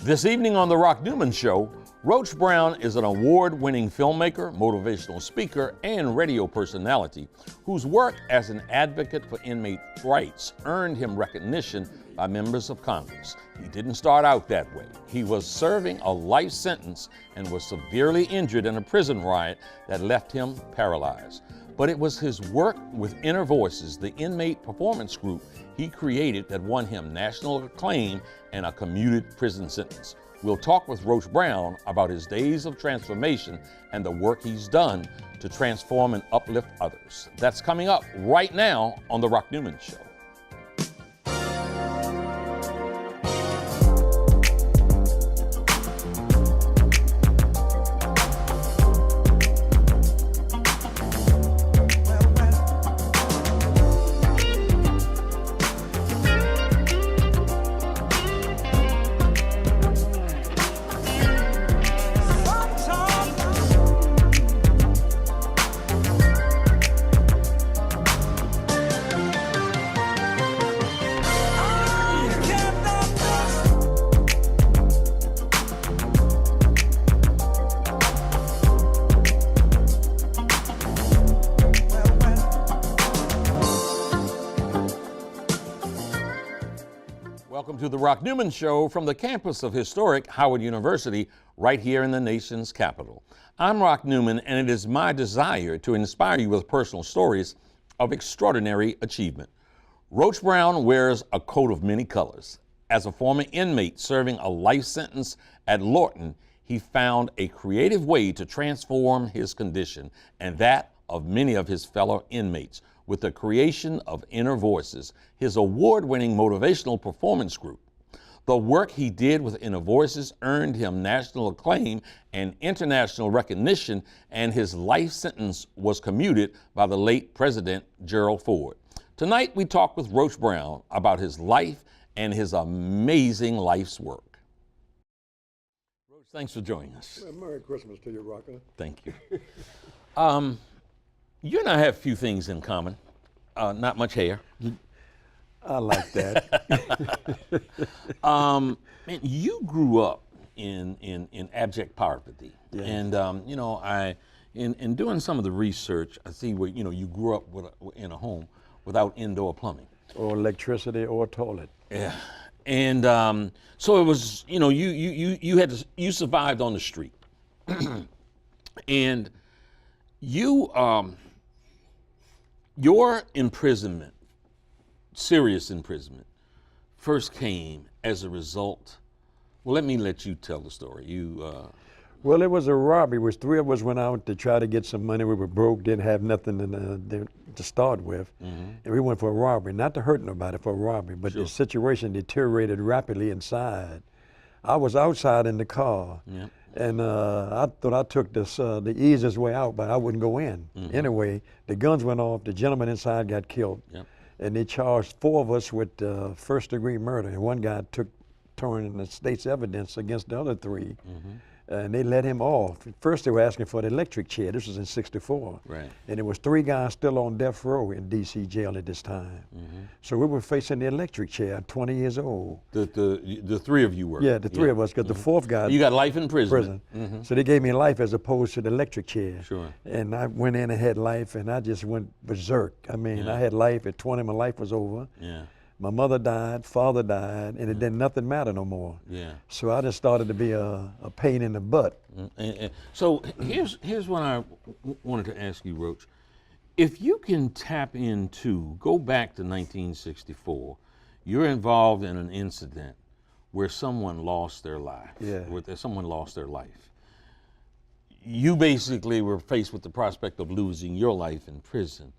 This evening on The Roch Newman Show, Roach Brown is an award-winning filmmaker, motivational speaker, and radio personality whose work as an advocate for inmate rights earned him recognition by members of Congress. He didn't start out that way. He was serving a life sentence and was severely injured in a prison riot that left him paralyzed. But it was his work with Inner Voices, the inmate performance group he created, that won him national acclaim and a commuted prison sentence. We'll talk with Roach Brown about his days of transformation and the work he's done to transform and uplift others. That's coming up right now on The Roch Newman Show. Welcome to the Roch Newman Show from the campus of historic Howard University, right here in the nation's capital. I'm Roch Newman, and it is my desire to inspire you with personal stories of extraordinary achievement. Roach Brown wears a coat of many colors. As a former inmate serving a life sentence at Lorton, he found a creative way to transform his condition and that of many of his fellow inmates with the creation of Inner Voices, his award-winning motivational performance group. The work he did with Inner Voices earned him national acclaim and international recognition, and his life sentence was commuted by the late President Gerald Ford. Tonight, we talk with Roach Brown about his life and his amazing life's work. Roach, thanks for joining us. Well, Merry Christmas to you, Rocker. Thank you. You and I have a few things in common. Not much hair. I like that. Man, you grew up in abject poverty, Yeah. and you know, in doing some of the research, I see where you grew up in a home without indoor plumbing, Or electricity or toilet. yeah, and so it was you survived on the street, and your imprisonment, serious imprisonment, first came as a result. Well, let me let you tell the story. Well, it was a robbery. It was three of us went out to try to get some money. We were broke, didn't have nothing to start with. Mm-hmm. And we went for a robbery, not to hurt nobody, for a robbery, but Sure. the situation deteriorated rapidly inside. I was outside in the car. Yeah. And I thought I took this the easiest way out, but I wouldn't go in. Mm-hmm. Anyway, the guns went off. The gentleman inside got killed. Yep. And they charged four of us with first-degree murder. And one guy turned the state's evidence against the other three. Mm-hmm. And they let him off. First, they were asking for the electric chair. This was in '64. Right. And there was three guys still on death row in D.C. jail at this time. Mm-hmm. So we were facing the electric chair, 20 years old. The three of you were. Yeah, the three of us, because the fourth guy. You got life in prison. Prison. Mm-hmm. So they gave me life as opposed to the electric chair. Sure. And I went in and had life, and I just went berserk. I mean, Yeah. I had life at 20, my life was over. Yeah. My mother died, father died, and it didn't nothing matter no more. Yeah. So I just started to be a pain in the butt. So here's what I wanted to ask you, Roach. If you can tap into, go back to 1964, you're involved in an incident where someone lost their life. Yeah. Where someone lost their life. You basically were faced with the prospect of losing your life in prison.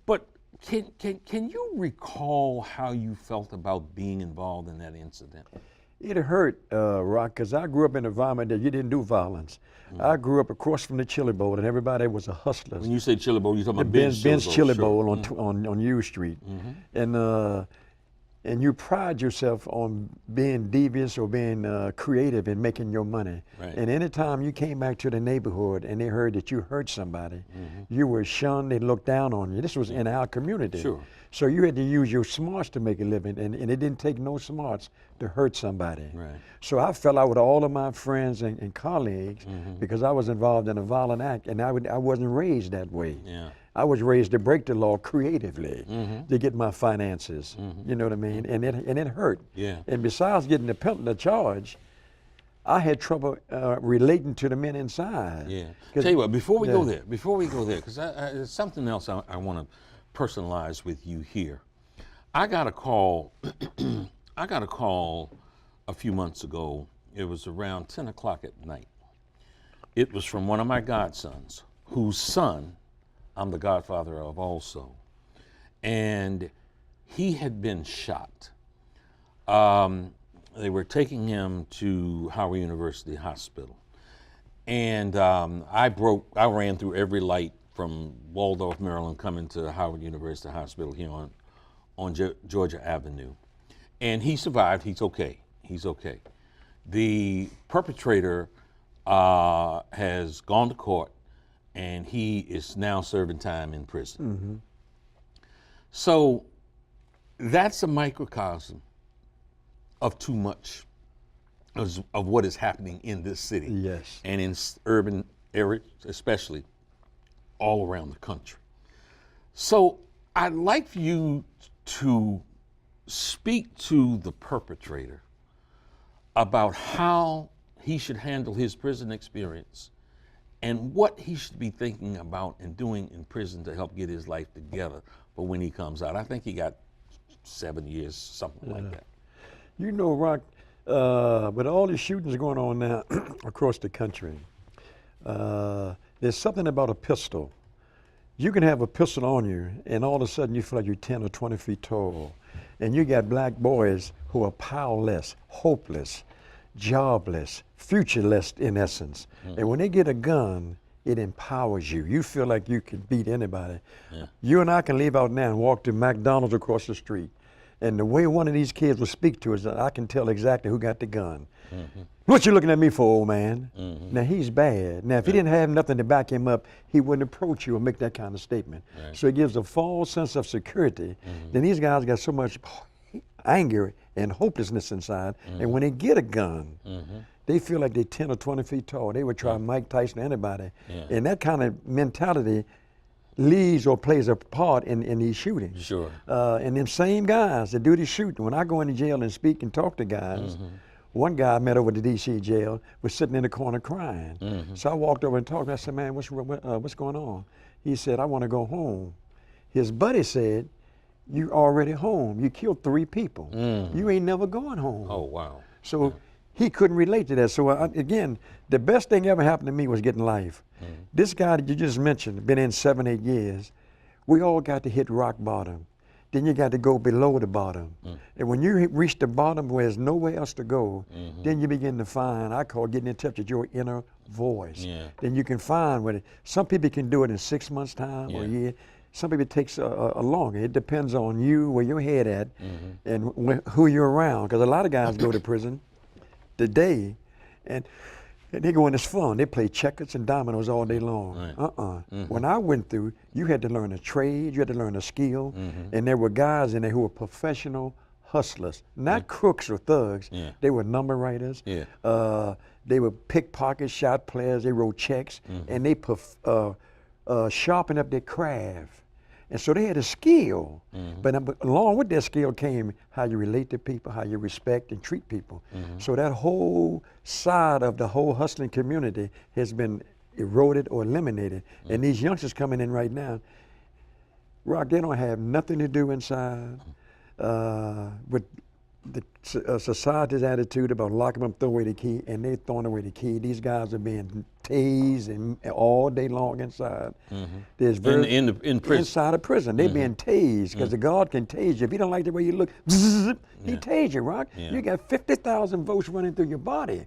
But can you recall how you felt about being involved in that incident? It hurt, Rock, because I grew up in an environment that you didn't do violence. I grew up across from the Chili Bowl, and everybody was a hustler. When you say Chili Bowl, you're talking The about Ben's Chili sure. Bowl on U Street. And and you pride yourself on being devious or being creative in making your money. Right. And anytime you came back to the neighborhood and they heard that you hurt somebody, you were shunned and looked down on you. This was in our community. Sure. So you had to use your smarts to make a living, and it didn't take no smarts to hurt somebody. Right. So I fell out with all of my friends and colleagues because I was involved in a violent act, and I wasn't raised that way. Yeah. I was raised to break the law creatively to get my finances. You know what I mean? And it hurt. Yeah. And besides getting the charge, I had trouble relating to the men inside. Yeah. Tell you what, before we go there, because there's something else I want to personalize with you here. I got a call. I got a call a few months ago. It was around 10 o'clock at night. It was from one of my godsons, whose son I'm the godfather of also. And he had been shot. They were taking him to Howard University Hospital. And I ran through every light from Waldorf, Maryland, coming to Howard University Hospital here on Georgia Avenue. And he survived. He's okay. He's okay. The perpetrator has gone to court, and he is now serving time in prison. So that's a microcosm of too much of what is happening in this city. Yes. And in urban areas, especially all around the country. So I'd like for you to speak to the perpetrator about how he should handle his prison experience and what he should be thinking about and doing in prison to help get his life together for when he comes out. I think he got 7 years, something like that. You know, Roch, with all the shootings going on now across the country, there's something about a pistol. You can have a pistol on you, and all of a sudden you feel like you're 10 or 20 feet tall. And you got black boys who are powerless, hopeless, jobless, futureless in essence. And when they get a gun, it empowers you. You feel like you can beat anybody. You and I can leave out now and walk to McDonald's across the street. And the way one of these kids will speak to us, I can tell exactly who got the gun. What you looking at me for, old man? Now, he's bad. Now, if he didn't have nothing to back him up, he wouldn't approach you or make that kind of statement. So it gives a false sense of security. Then these guys got so much anger and hopelessness inside, and when they get a gun, they feel like they're 10 or 20 feet tall. They would try Mike Tyson or anybody. And that kind of mentality leads or plays a part in these shootings. Sure. And them same guys that do the shooting, when I go into jail and speak and talk to guys, one guy I met over at the DC jail was sitting in the corner crying. So I walked over and talked to him. I said, man, what's going on? He said, I want to go home. His buddy said, you already home. You killed 3 people. You ain't never going home. Oh, wow. So he couldn't relate to that. So again, the best thing ever happened to me was getting life. This guy that you just mentioned, been in 7, 8 years, we all got to hit rock bottom. Then you got to go below the bottom. And when you reach the bottom where there's nowhere else to go, then you begin to find, I call getting in touch with your inner voice. Then you can find what some people can do it in 6 months' time or a year. Some people it takes a longer. It depends on you, where your head at, and who you're around. Because a lot of guys go to prison today, and they go in as fun. They play checkers and dominoes all day long. When I went through, you had to learn a trade, you had to learn a skill, and there were guys in there who were professional hustlers, not crooks or thugs. They were number writers. They were pickpockets, shot players. They wrote checks, and they sharpened up their craft. And so they had a skill, but along with that skill came how you relate to people, how you respect and treat people. So that whole side of the whole hustling community has been eroded or eliminated. And these youngsters coming in right now, Roch, they don't have nothing to do inside with the society's attitude about locking them up, throw away the key, and they're throwing away the key. These guys are being tased and all day long inside. There's very in prison. Inside of prison, they're being tased because the guard can tase you. If he don't like the way you look, he tased you, Roch. You got 50,000 volts running through your body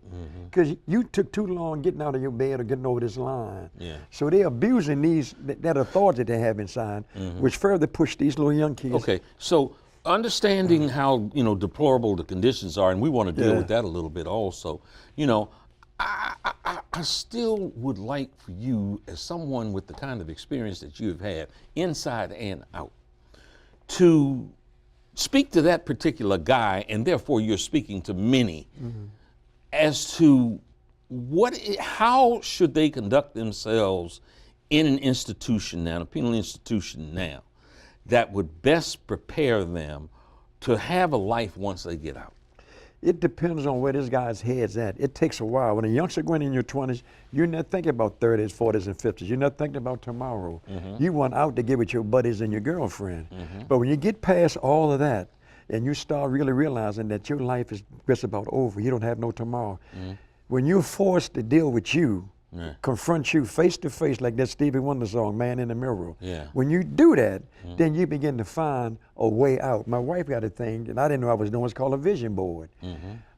because you took too long getting out of your bed or getting over this line. So they're abusing that authority they have inside, which further push these little young kids. Okay, so understanding how, deplorable the conditions are, and we want to deal Yeah. with that a little bit also. I still would like for you, as someone with the kind of experience that you have had inside and out, to speak to that particular guy, and therefore you're speaking to many, as to how should they conduct themselves in an institution now, a penal institution now, that would best prepare them to have a life once they get out? It depends on where this guy's head's at. It takes a while. When a youngster going in your 20s, you're not thinking about 30s, 40s, and 50s. You're not thinking about tomorrow. You want out to get with your buddies and your girlfriend. But when you get past all of that, and you start really realizing that your life is just about over, you don't have no tomorrow. When you're forced to deal with you, confront you face to face, like that Stevie Wonder song, Man in the Mirror. When you do that, then you begin to find a way out. My wife got a thing, and I didn't know I was doing, it's called a vision board.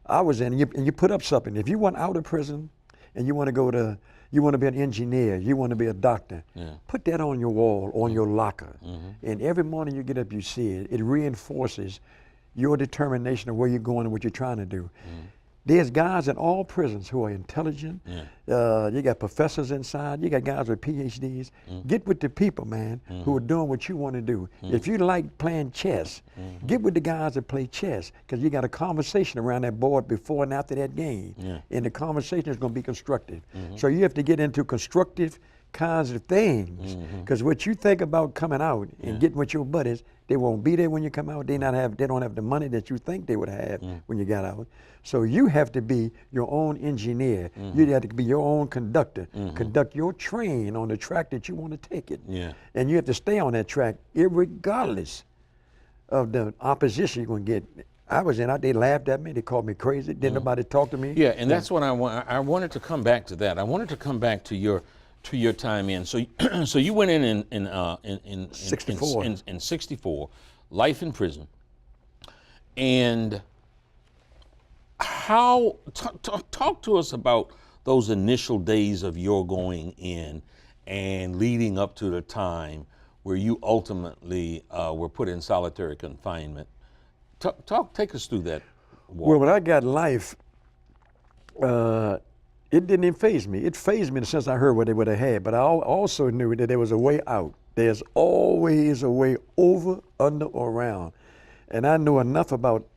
I was in, and you put up something. If you want out of prison, and you want to you want to be an engineer, you want to be a doctor, put that on your wall, on your locker. And every morning you get up, you see it. It reinforces your determination of where you're going and what you're trying to do. There's guys in all prisons who are intelligent. You got professors inside. You got guys with PhDs. Get with the people, man, who are doing what you want to do. If you like playing chess, get with the guys that play chess, because you got a conversation around that board before and after that game. And the conversation is going to be constructive. So you have to get into constructive kinds of things, because what you think about coming out and getting with your buddies, they won't be there when you come out. They don't have the money that you think they would have when you got out. So you have to be your own engineer. You have to be your own conductor. Conduct your train on the track that you want to take it. And you have to stay on that track, irregardless of the opposition you're going to get. I was in out, they laughed at me, they called me crazy, didn't nobody talk to me. Yeah, and that's what I wanted to come back to that. I wanted to come back to your time in. So so you went in 64. In 64, life in prison. And how talk to us about those initial days of your going in and leading up to the time where you ultimately were put in solitary confinement. Take us through that walk. Well, when I got life, it didn't even faze me. It fazed me in the sense I heard what they would have had, but I also knew that there was a way out. There's always a way over, under, or around. And I knew enough about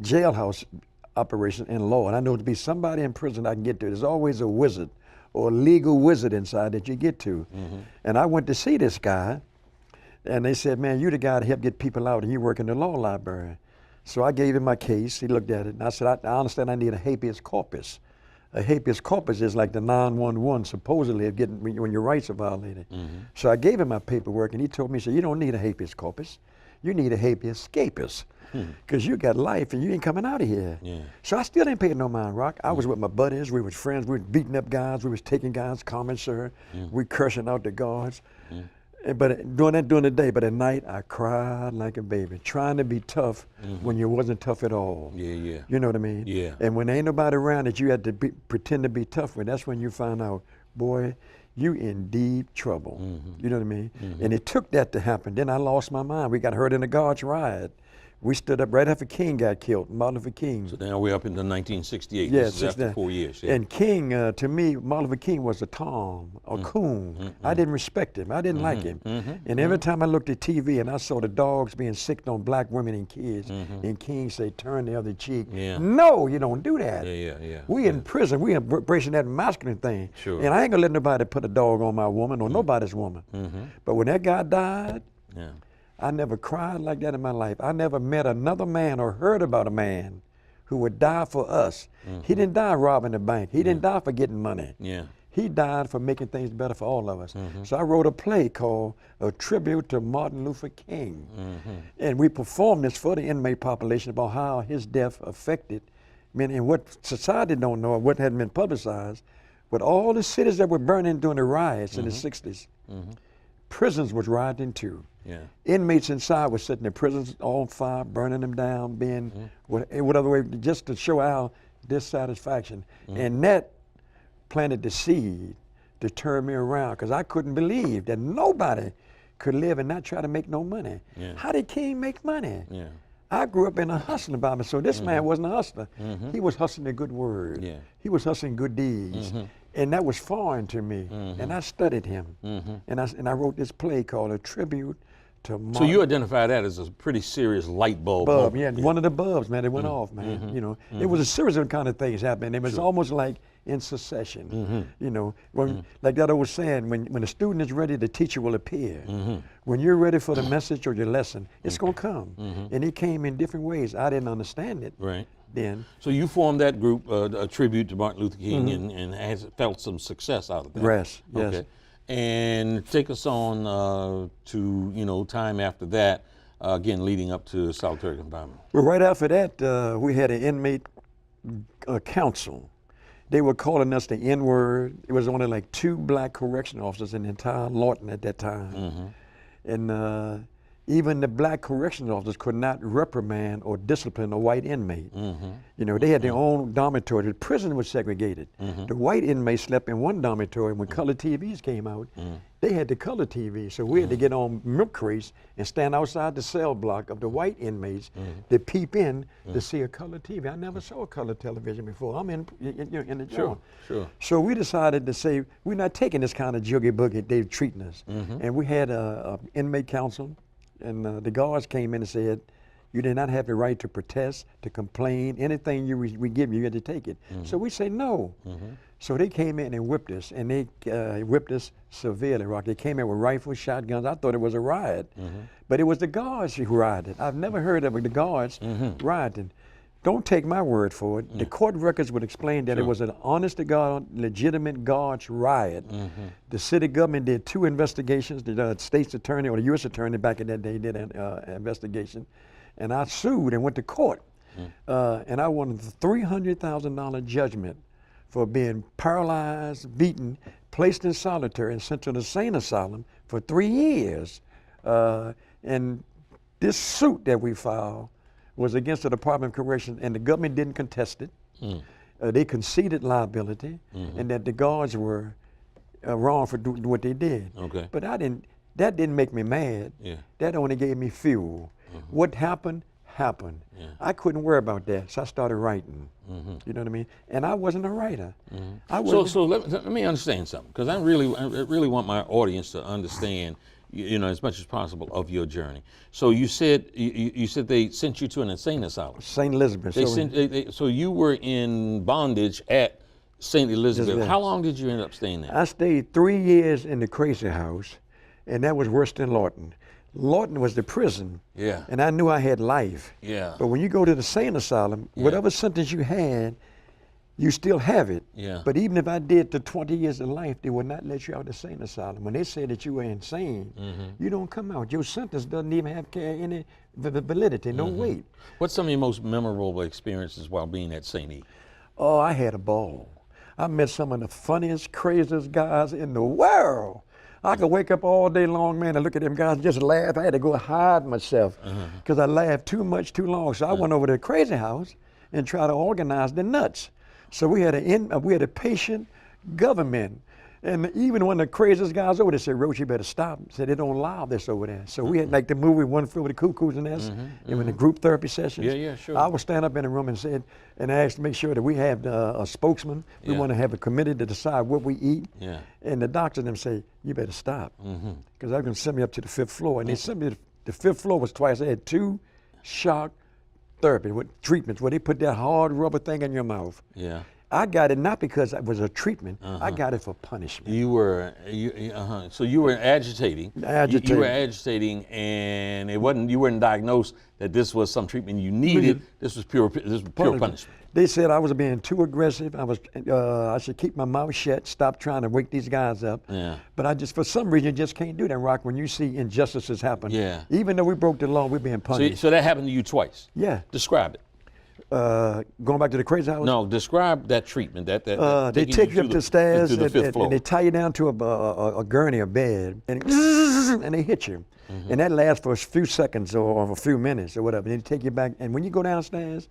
jailhouse operation and law, and I know to be somebody in prison I can get to. There's always a wizard or a legal wizard inside that you get to. And I went to see this guy, and they said, man, you're the guy to help get people out, and you work in the law library. So I gave him my case. He looked at it, and I said, I understand I need a habeas corpus. A habeas corpus is like the 911 supposedly of getting when your rights are violated. So I gave him my paperwork, and he told me, he said, you don't need a habeas corpus. You need a habeas scapus, because you got life and you ain't coming out of here. So I still didn't pay no mind, Rock. I was with my buddies. We was friends. We was beating up guys. We was taking guys' comments, sir. We cursing out the guards. But during the day, but at night I cried like a baby, trying to be tough when you wasn't tough at all. You know what I mean? And when ain't nobody around that you had to pretend to be tough with, that's when you find out, boy, you in deep trouble. You know what I mean? And it took that to happen. Then I lost my mind. We got hurt in a guards riot. We stood up right after King got killed, Martin Luther King. So now we're up into 1968. Yes, this is after 4 years. And King, to me, Martin Luther King was a Tom, a coon. I didn't respect him. I didn't like him. And every time I looked at TV and I saw the dogs being sicked on black women and kids, and King say, turn the other cheek. No, you don't do that. We in prison. We embracing that masculine thing. And I ain't gonna let nobody put a dog on my woman or nobody's woman. But when that guy died, I never cried like that in my life. I never met another man or heard about a man who would die for us. He didn't die robbing the bank. He didn't die for getting money. He died for making things better for all of us. So I wrote a play called A Tribute to Martin Luther King. And we performed this for the inmate population about how his death affected men, and what society don't know, what hadn't been publicized, but all the cities that were burning during the riots in the 60s, prisons was rioting too. Inmates inside were sitting in prisons on fire, burning them down, being whatever way, just to show our dissatisfaction. And that planted the seed to turn me around, because I couldn't believe that nobody could live and not try to make no money. Yeah. How did King make money? Yeah. I grew up in a hustling environment, so this man wasn't a hustler. He was hustling a good word. Yeah. He was hustling good deeds. And that was foreign to me. And I studied him. And I wrote this play called A Tribute to Martin. So you identify that as a pretty serious light bulb. Yeah, one of the bulbs, man, it went off, man. You know, it was a series of kind of things happening. It was almost like in succession. You know, when, like that old saying, when a student is ready, the teacher will appear. When you're ready for the message or your lesson, it's gonna come. And it came in different ways. I didn't understand it then. So you formed that group, a tribute to Martin Luther King, and has felt some success out of that. Yes, yes. Okay. And take us on to, you know, time after that, again, leading up to solitary confinement. Well, right after that, we had an inmate council. They were calling us the N-word. It was only like 2 black correction officers in the entire Lorton at that time. And even the black correction officers could not reprimand or discipline a white inmate. You know, they had their own dormitory. The prison was segregated. The white inmates slept in one dormitory. When color TVs came out, they had the color TV. So we had to get on milk crates and stand outside the cell block of the white inmates to peep in to see a color TV. I never saw a color television before. I'm in the joint. Sure. So we decided to say, we're not taking this kind of joogie boogie they're treating us. And we had a inmate council. And the guards came in and said, you did not have the right to protest, to complain, anything we give you, you had to take it. So we say no. So they came in and whipped us, and they whipped us severely, Roch. They came in with rifles, shotguns. I thought it was a riot, but it was the guards who rioted. I've never heard of the guards rioting. Don't take my word for it. The court records would explain that it was an honest-to-God, legitimate guards riot. The city government did 2 investigations. The state's attorney or the U.S. attorney back in that day did an investigation. And I sued and went to court. And I won a $300,000 judgment for being paralyzed, beaten, placed in solitary and sent to the insane asylum for 3 years. And this suit that we filed was against the Department of Corrections, and the government didn't contest it. They conceded liability, and that the guards were wrong for doing what they did. But that didn't make me mad. That only gave me fuel. What happened, happened. I couldn't worry about that, so I started writing. You know what I mean? And I wasn't a writer. So let me understand something, because I really want my audience to understand, you know, as much as possible of your journey. So you said they sent you to an insane asylum. St. Elizabeth. So you were in bondage at St. Elizabeth. How long did you end up staying there? I stayed 3 years in the crazy house, and that was worse than Lorton. Lorton was the prison, and I knew I had life. But when you go to the sane asylum, whatever sentence you had, you still have it. But even if I did the 20 years of life, they would not let you out of the sane asylum. When they say that you were insane, you don't come out. Your sentence doesn't even have any validity, no weight. What's some of your most memorable experiences while being at St. E? Oh, I had a ball. I met some of the funniest, craziest guys in the world. I could wake up all day long, man, and look at them guys and just laugh. I had to go hide myself because I laughed too much, too long. So I went over to the crazy house and tried to organize the nuts. So we had a patient government. And even when the craziest guys over there said, Roach, you better stop. Said they don't allow this over there. So we had like the movie One Flew Over the Cuckoo's Nest, and when the group therapy sessions, I would stand up in the room and ask to make sure that we have a spokesman. We want to have a committee to decide what we eat. And the doctor and them say, you better stop, because they're going to send me up to the 5th floor. And they sent me to the 5th floor was twice. They had 2 shock therapy with treatments where they put that hard rubber thing in your mouth. I got it not because it was a treatment. I got it for punishment. So you were agitating. You were agitating, and you weren't diagnosed that this was some treatment you needed. This was pure punishment. They said I was being too aggressive. I should keep my mouth shut, stop trying to wake these guys up. But for some reason, just can't do that, Roch, when you see injustices happen. Even though we broke the law, we're being punished. So that happened to you twice? Describe it. Going back to the crazy house? No, describe that treatment. They take you up the stairs to the 5th floor. And they tie you down to a gurney, a bed, and they hit you. And that lasts for a few seconds or a few minutes or whatever. And they take you back. And when you go downstairs,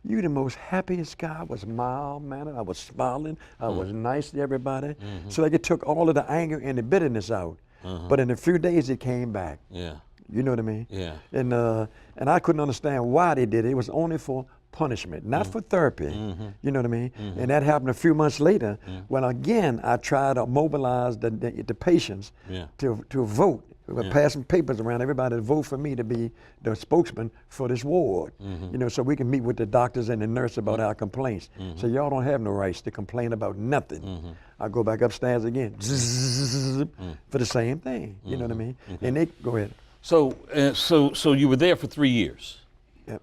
you're the most happiest guy. I was mild-mannered. I was smiling. I was nice to everybody. So like it took all of the anger and the bitterness out. But in a few days, it came back. Yeah. You know what I mean? Yeah. And I couldn't understand why they did it. It was only for punishment, not for therapy. You know what I mean? And that happened a few months later when again I tried to mobilize the patients to vote. We were passing papers around everybody to vote for me to be the spokesman for this ward. You know, so we can meet with the doctors and the nurse about our complaints. So y'all don't have no rights to complain about nothing. I go back upstairs again for the same thing. You know what I mean? And they go ahead. So you were there for 3 years. Yep.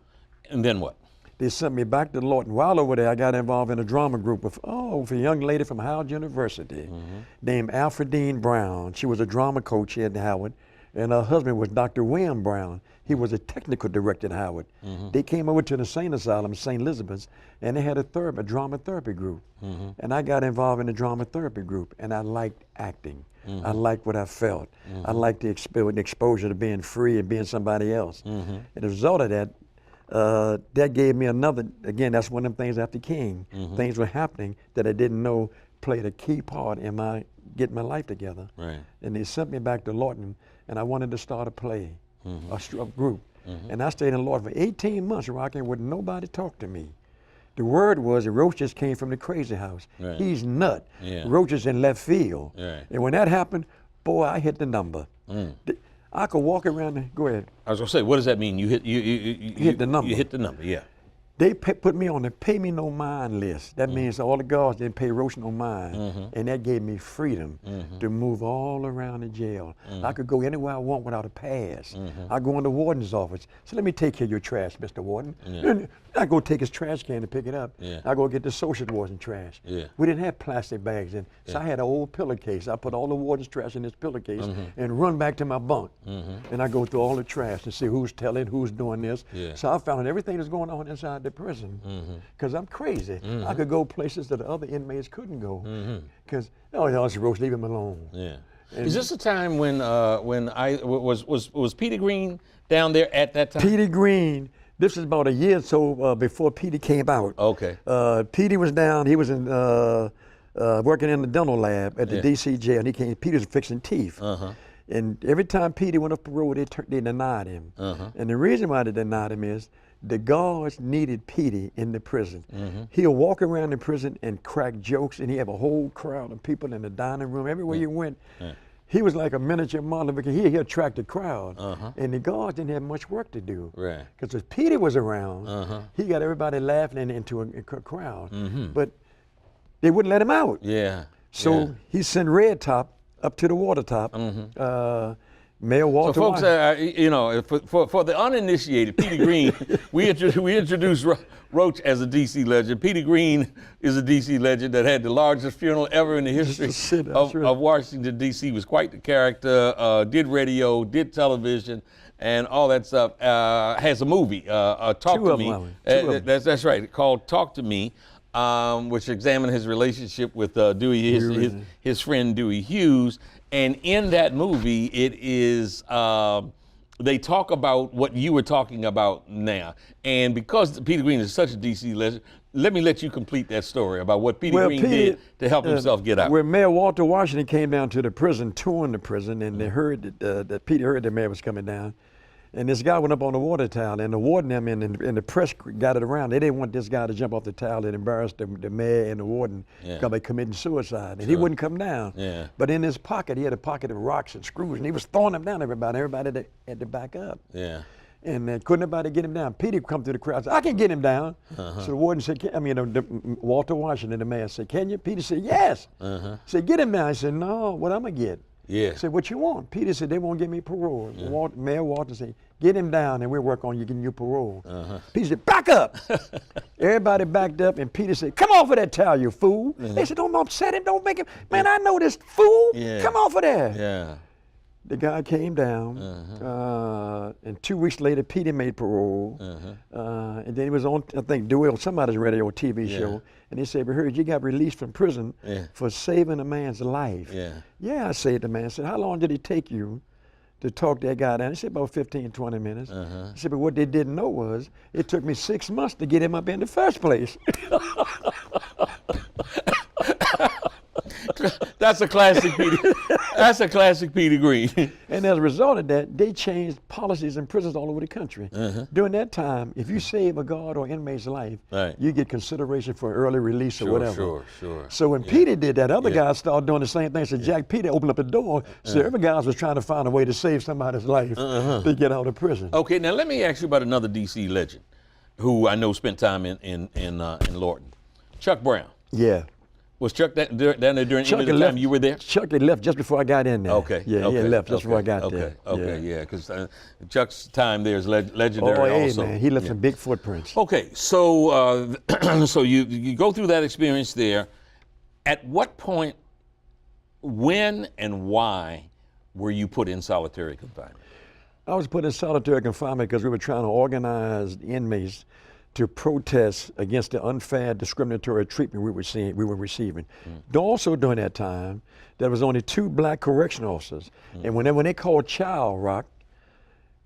And then what? They sent me back to Lorton. While over there, I got involved in a drama group with a young lady from Howard University named Alfredine Brown. She was a drama coach here at Howard, and her husband was Dr. William Brown. He was a technical director at Howard. They came over to the St. Asylum, St. Elizabeth's, and they had a drama therapy group. And I got involved in the drama therapy group, and I liked acting. I liked what I felt. I liked the exposure to being free and being somebody else. And as a result of that, that gave me another, again, that's one of them things after King. Things were happening that I didn't know played a key part in my getting my life together. Right. And they sent me back to Lorton, and I wanted to start a play, a group. And I stayed in Lorton for 18 months, rocking with nobody talk to me. The word was that Roach just came from the crazy house. Right. He's nut. Yeah. Roach is in left field. Right. And when that happened, boy, I hit the number. I could walk around and go ahead. I was gonna say, what does that mean? You hit hit the number. You hit the number, yeah. They put me on the pay me no mind list. That means all the guards didn't pay Roach no mind. And that gave me freedom to move all around the jail. I could go anywhere I want without a pass. I go in the warden's office. So let me take care of your trash, Mr. Warden. And I go take his trash can and pick it up. I go get the social warden trash. We didn't have plastic bags in. So I had an old pillowcase. I put all the warden's trash in this pillowcase and run back to my bunk. And I go through all the trash to see who's telling, who's doing this. So I found everything that's going on inside the prison, because I'm crazy. I could go places that the other inmates couldn't go, because it's Roach, leave him alone. Is this a time when was Peter Green down there at that time? Peter Green. This is about a year or so before Petey came out. Okay. Petey was down. He was in working in the dental lab at the DC jail, and he came. Petey was fixing teeth. And every time Petey went up parole, they denied him. And the reason why they denied him is the guards needed Petey in the prison. He'll walk around the prison and crack jokes, and he have a whole crowd of people in the dining room. Everywhere you went, he was like a miniature model, because he attracted a crowd. And the guards didn't have much work to do. Because if Petey was around, he got everybody laughing and into a crowd. But they wouldn't let him out. So he sent Red Top up to the water top. Mayor Walter. So folks, you know, for the uninitiated, Peter Green, we introduced Roach as a DC legend. Peter Green is a DC legend that had the largest funeral ever in the history of Washington, DC. Was quite the character, did radio, did television, and all that stuff. Has a movie, Talk to Me. That's right, called Talk to Me, which examined his relationship with Dewey, his friend Dewey Hughes. And in that movie, it is, they talk about what you were talking about now. And because Peter Green is such a DC legend, let me let you complete that story about what Peter Green did to help himself get out. When Mayor Walter Washington came down to the prison, touring the prison, and they heard that Peter heard the mayor was coming down. And this guy went up on the water tower, and the warden and the press got it around. They didn't want this guy to jump off the tower and embarrass the mayor and the warden because they committing suicide. And he wouldn't come down. But in his pocket, he had a pocket of rocks and screws, and he was throwing them down everybody. Everybody had to back up. And couldn't nobody get him down. Peter come through the crowd and said, I can get him down. So the warden said, Walter Washington, the mayor, said, can you? Peter said, yes. Said, get him down. He said, no, what I'm going to get? I said, what you want? Peter said, they won't give me parole. Mayor Walter said, get him down and we'll work on you getting you parole. Peter said, back up. Everybody backed up, and Peter said, come off of that towel, you fool. They said, don't upset him, don't make him. Man, I know this fool. Come off of there. The guy came down, and 2 weeks later, Peter made parole. And then he was on, I think, Dewey on somebody's radio or TV show. And he said, we heard you got released from prison for saving a man's life. I saved the man. I said, how long did it take you to talk that guy down? He said, about 15, 20 minutes. He said, but what they didn't know was, it took me 6 months to get him up in the first place. That's a classic, Peter. That's a classic Peter Green. And as a result of that, they changed policies in prisons all over the country. During that time, if you save a guard or inmate's life, Right. you get consideration for early release or whatever. Sure. So when Peter did that, other guys started doing the same thing. So Jack Peter opened up the door. So every guy was trying to find a way to save somebody's life to get out of prison. Okay, now let me ask you about another D.C. legend, who I know spent time in Lorton. Chuck Brown. Yeah. Was Chuck down there during any of the time you were there? Chuck had left just before I got in there. Okay. Yeah, he had left just before I got there. Okay, yeah, because Chuck's time there is legendary also. Man, he left some big footprints. Okay, so so you go through that experience there. At what point, when and why were you put in solitary confinement? I was put in solitary confinement because we were trying to organize the inmates to protest against the unfair discriminatory treatment we were receiving. Also during that time, there was only 2 black correctional officers. And when they called chow, Roch,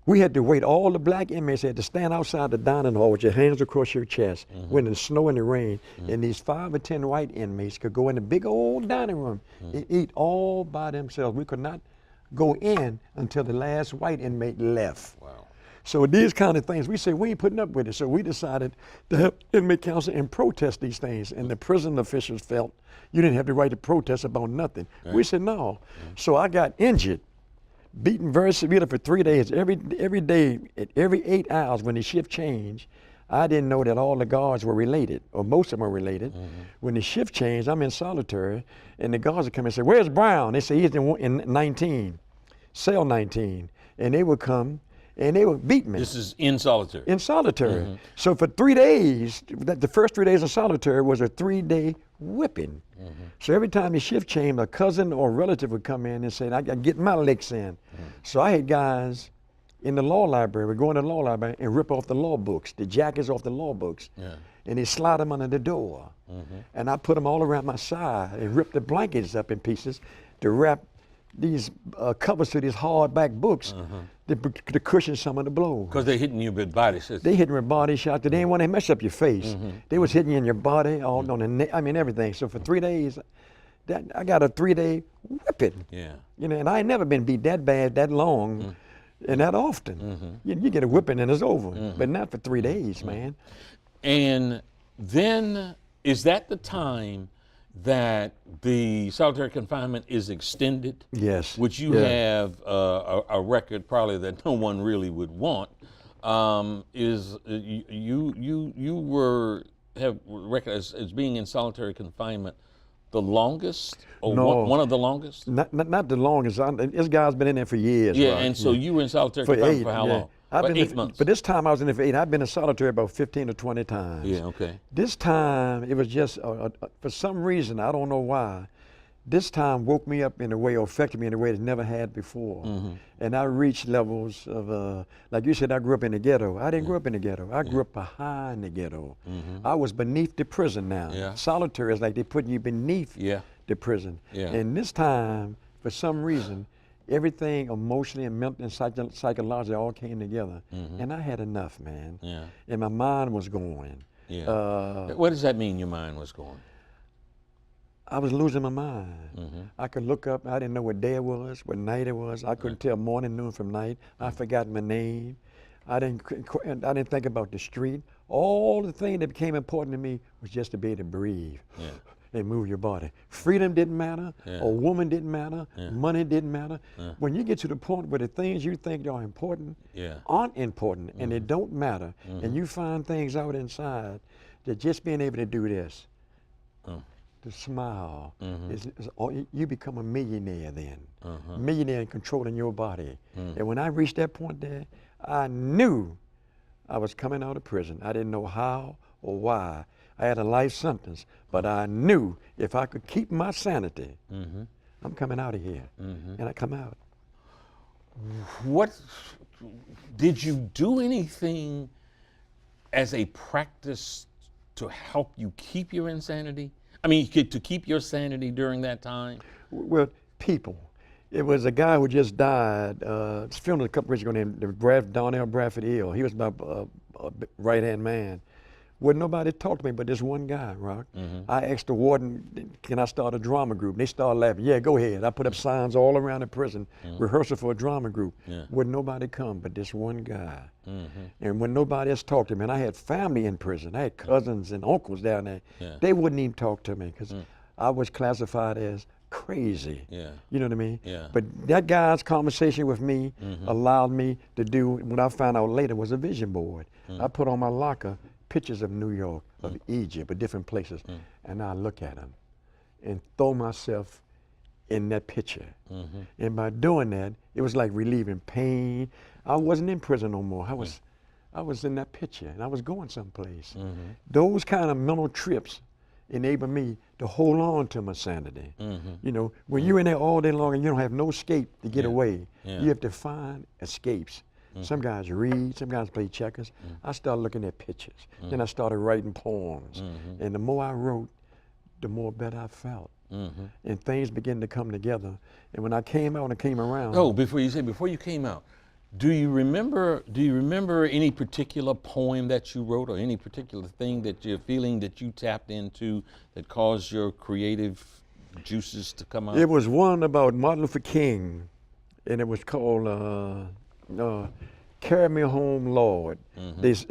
we had to wait. All the black inmates had to stand outside the dining hall with your hands across your chest when the snow and the rain. And these 5 or 10 white inmates could go in the big old dining room and eat all by themselves. We could not go in until the last white inmate left. Wow. So these kind of things, we said we ain't putting up with it. So we decided to help inmate council and protest these things. And the prison officials felt you didn't have the right to protest about nothing. Right. We said no. So I got injured, beaten very severely for 3 days. Every day, at every 8 hours when the shift changed, I didn't know that all the guards were related, or most of them were related. When the shift changed, I'm in solitary, and the guards would come and say, "Where's Brown?" They say he's in 19, cell 19, and they would come. And they would beat me. This is in solitary? In solitary. So for 3 days, the first 3 days of solitary was a 3-day whipping. So every time the shift changed, a cousin or relative would come in and say, "I got to get my licks in." So I had guys in the law library, would go in the law library and rip off the law books, the jackets off the law books. And they slide them under the door. And I put them all around my side and rip the blankets up in pieces to wrap these covers to these hardback books to cushion some of the blows. Because they're hitting you with body shots. They hitting with body shots. They didn't want to mess up your face. They was hitting you in your body, all on the neck. I mean, everything. So for 3 days, I got a 3-day whipping. Yeah. You know, and I ain't never been beat that bad, that long, and that often. You get a whipping and it's over, but not for 3 days, man. And then, is that the time that the solitary confinement is extended? Yes. Which you have a record probably that no one really would want. Is you have record as being in solitary confinement the longest, or No. one of the longest? Not the longest. This guy's been in there for years. Yeah, right? and so you were in solitary confinement for how long? I've For been 8 months. But this time I was in there for 8. I've been in solitary about 15 or 20 times. Yeah, okay. This time it was just, for some reason, I don't know why, this time woke me up in a way, or affected me in a way it never had before. And I reached levels of, like you said, I grew up in the ghetto. I didn't grow up in the ghetto. I grew up behind the ghetto. I was beneath the prison now. Yeah. Solitary is like they putting you beneath the prison. Yeah. And this time, for some reason, everything emotionally and mentally and psychologically all came together. And I had enough, man. Yeah. And my mind was going. Yeah. What does that mean, your mind was going? I was losing my mind. I could look up, I didn't know what day it was, what night it was. I couldn't tell morning, noon from night. I forgot my name. I didn't think about the street. All the thing that became important to me was just to be able to breathe. And move your body. Freedom didn't matter, a woman didn't matter, money didn't matter. When you get to the point where the things you think are important aren't important and they don't matter, and you find things out inside that just being able to do this, to smile, you become a millionaire then. Millionaire in controlling your body. And when I reached that point there, I knew I was coming out of prison. I didn't know how or why. I had a life sentence, but I knew if I could keep my sanity, I'm coming out of here. And I come out. What, did you do anything as a practice to help you keep your insanity? I mean, to keep your sanity during that time? Well, people. It was a guy who just died. It's filmed a couple weeks ago named Donnell Bradford Hill. He was my right-hand man. Wouldn't nobody talk to me but this one guy, Roch. I asked the warden, can I start a drama group? And they started laughing. Yeah, go ahead. I put up signs all around the prison, rehearsal for a drama group. Wouldn't nobody come but this one guy. And when nobody else talked to me, and I had family in prison, I had cousins and uncles down there, they wouldn't even talk to me because I was classified as crazy. You know what I mean? But that guy's conversation with me allowed me to do what I found out later was a vision board. I put on my locker pictures of New York, of Egypt, of different places, and I look at them and throw myself in that picture. And by doing that, it was like relieving pain. I wasn't in prison no more. I was in that picture, and I was going someplace. Those kind of mental trips enable me to hold on to my sanity. You know, when you're in there all day long and you don't have no escape to get away, you have to find escapes. Some guys read, some guys play checkers. I started looking at pictures. Then I started writing poems. And the more I wrote, the more better I felt. And things began to come together. And when I came out and came around. Oh, before you came out, do you remember any particular poem that you wrote or any particular thing that you're feeling that you tapped into that caused your creative juices to come out? It was one about Martin Luther King, and it was called Carry Me Home, Lord. It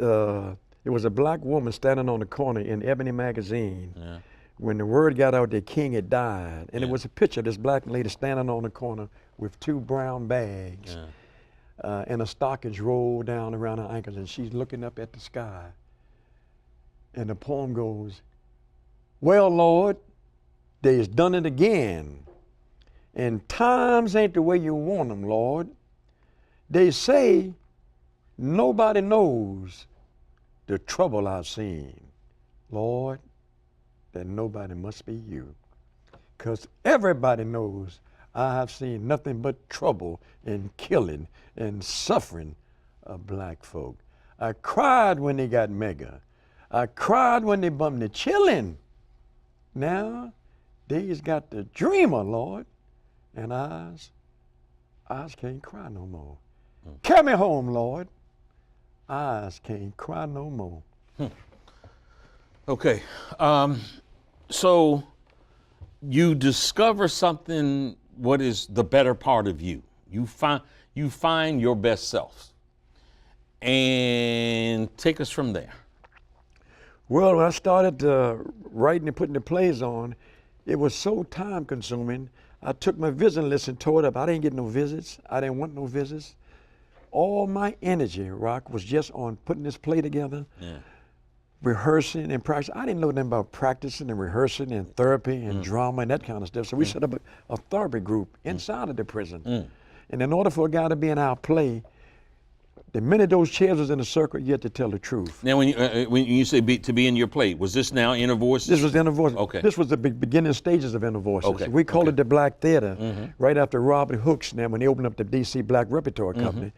was a black woman standing on the corner in Ebony magazine. When the word got out that King had died, and it was a picture of this black lady standing on the corner with 2 brown bags. And her stockings rolled down around her ankles, and she's looking up at the sky. And the poem goes, well, Lord, they's done it again. And times ain't the way you want them, Lord. They say nobody knows the trouble I've seen. Lord, that nobody must be you. 'Cause everybody knows I have seen nothing but trouble and killing and suffering of black folk. I cried when they got mega. I cried when they bummed the chillin'. Now, they's got the dreamer, Lord, and eyes can't cry no more. Carry me home, Lord. Eyes can't cry no more. Okay, so you discover something. What is the better part of you? You find your best self, and take us from there. Well, when I started writing and putting the plays on, it was so time consuming. I took my visiting list and tore it up. I didn't get no visits. I didn't want no visits. All my energy, Roch, was just on putting this play together, rehearsing and practicing. I didn't know nothing about practicing and rehearsing and therapy and drama and that kind of stuff. So we set up a therapy group inside of the prison. And in order for a guy to be in our play, the minute those chairs was in a circle, you had to tell the truth. Now, when you say to be in your play, was this now Inner Voices? This was Inner Voices. Okay. This was the beginning stages of Inner Voices. Okay. We called it the Black Theater, right after Robert Hooks, now when they opened up the DC Black Repertoire Company,